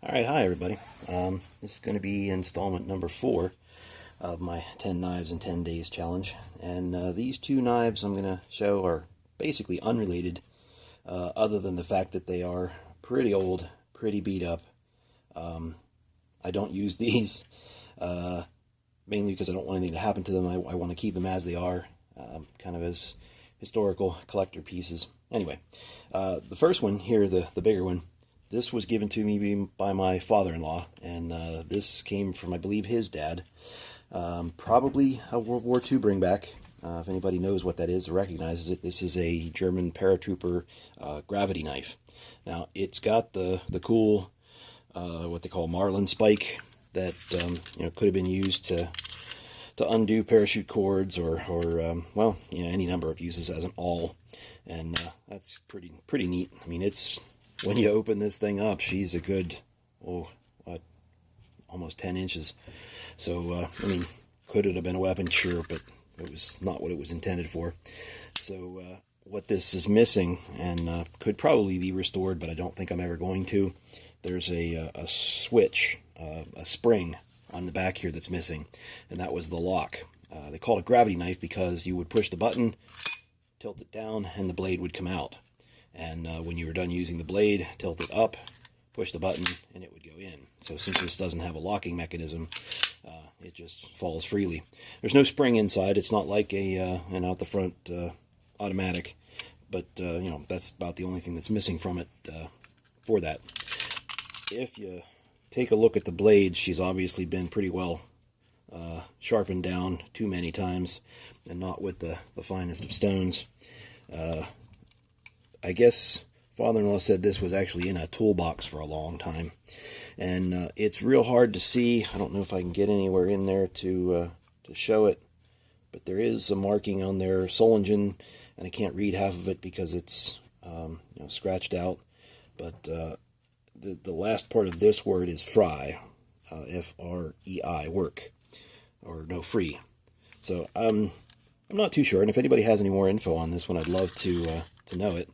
Alright, hi everybody. This is going to be installment number 4 of my 10 knives in 10 days challenge. And these two knives I'm going to show are basically unrelated, other than the fact that they are pretty old, pretty beat up. I don't use these, mainly because I don't want anything to happen to them. I want to keep them as they are, kind of as historical collector pieces. Anyway, the first one here, the bigger one, this was given to me by my father-in-law, and this came from, I believe, his dad. Probably a World War II bringback. If anybody knows what that is or recognizes it, this is a German paratrooper gravity knife. Now, it's got the cool, what they call marlin spike that could have been used to undo parachute cords or well, any number of uses as an awl, and that's pretty neat. I mean, it's, when you open this thing up, she's a good, almost 10 inches. So, I mean, could it have been a weapon? Sure, but it was not what it was intended for. So, what this is missing, and could probably be restored, but I don't think I'm ever going to, there's a switch, a spring on the back here that's missing, and that was the lock. They call it a gravity knife because you would push the button, tilt it down, and the blade would come out. And when you were done using the blade, tilt it up, push the button, and it would go in. So since this doesn't have a locking mechanism, it just falls freely. There's no spring inside. It's not like an out the front automatic, but that's about the only thing that's missing from it for that. If you take a look at the blade, she's obviously been pretty well sharpened down too many times, and not with the finest of stones. I guess father-in-law said this was actually in a toolbox for a long time, and it's real hard to see. I don't know if I can get anywhere in there to show it, but there is a marking on there, Solingen, and I can't read half of it because it's scratched out. But the last part of this word is fry, F-R-E-I, work, or no, free. So I'm not too sure, and if anybody has any more info on this one, I'd love to know it.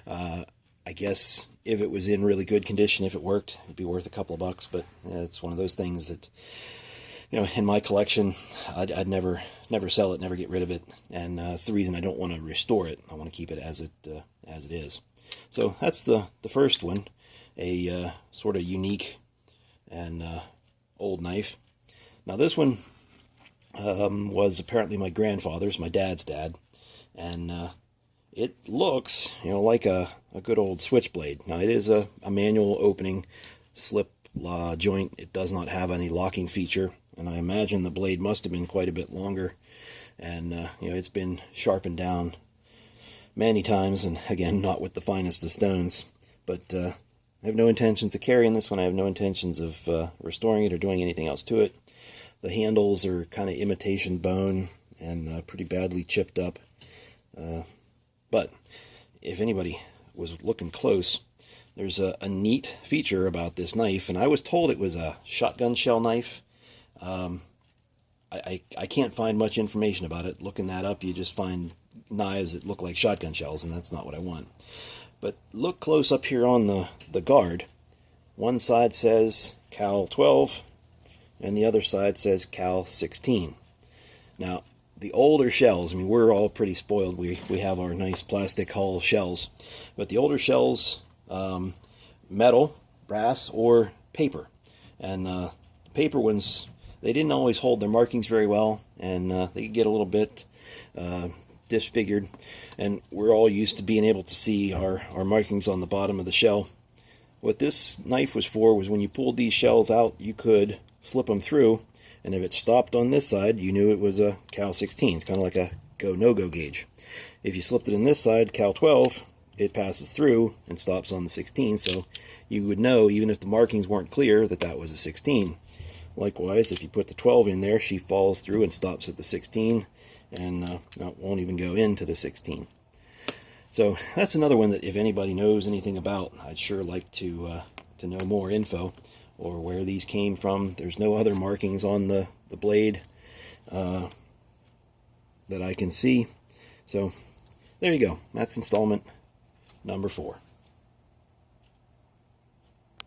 I guess if it was in really good condition, if it worked, it'd be worth a couple of bucks, but it's one of those things that, in my collection, I'd never sell it, never get rid of it, and it's the reason I don't want to restore it. I want to keep it as it is. So that's the first one, a sort of unique and old knife. Now this one was apparently my grandfather's, my dad's dad, and it looks, like a good old switchblade. Now, it is a manual opening slip joint. It does not have any locking feature, and I imagine the blade must have been quite a bit longer, and it's been sharpened down many times, and again, not with the finest of stones. But I have no intentions of carrying this one. I have no intentions of restoring it or doing anything else to it. The handles are kind of imitation bone and pretty badly chipped up. But if anybody was looking close, there's a neat feature about this knife, and I was told it was a shotgun shell knife. I can't find much information about it. Looking that up, you just find knives that look like shotgun shells, and that's not what I want. But look close up here on the guard. One side says Cal 12, and the other side says Cal 16. Now, the older shells, I mean, we're all pretty spoiled. We have our nice plastic hull shells. But the older shells, metal, brass, or paper. And paper ones, they didn't always hold their markings very well, and they could get a little bit disfigured. And we're all used to being able to see our markings on the bottom of the shell. What this knife was for was when you pulled these shells out, you could slip them through, and if it stopped on this side, you knew it was a Cal 16. It's kind of like a go-no-go gauge. If you slipped it in this side, Cal 12, it passes through and stops on the 16, so you would know, even if the markings weren't clear, that that was a 16. Likewise, if you put the 12 in there, she falls through and stops at the 16, and won't even go into the 16. So that's another one that if anybody knows anything about, I'd sure like to know more info, or where these came from. There's no other markings on the blade that I can see. So there you go. That's installment number 4.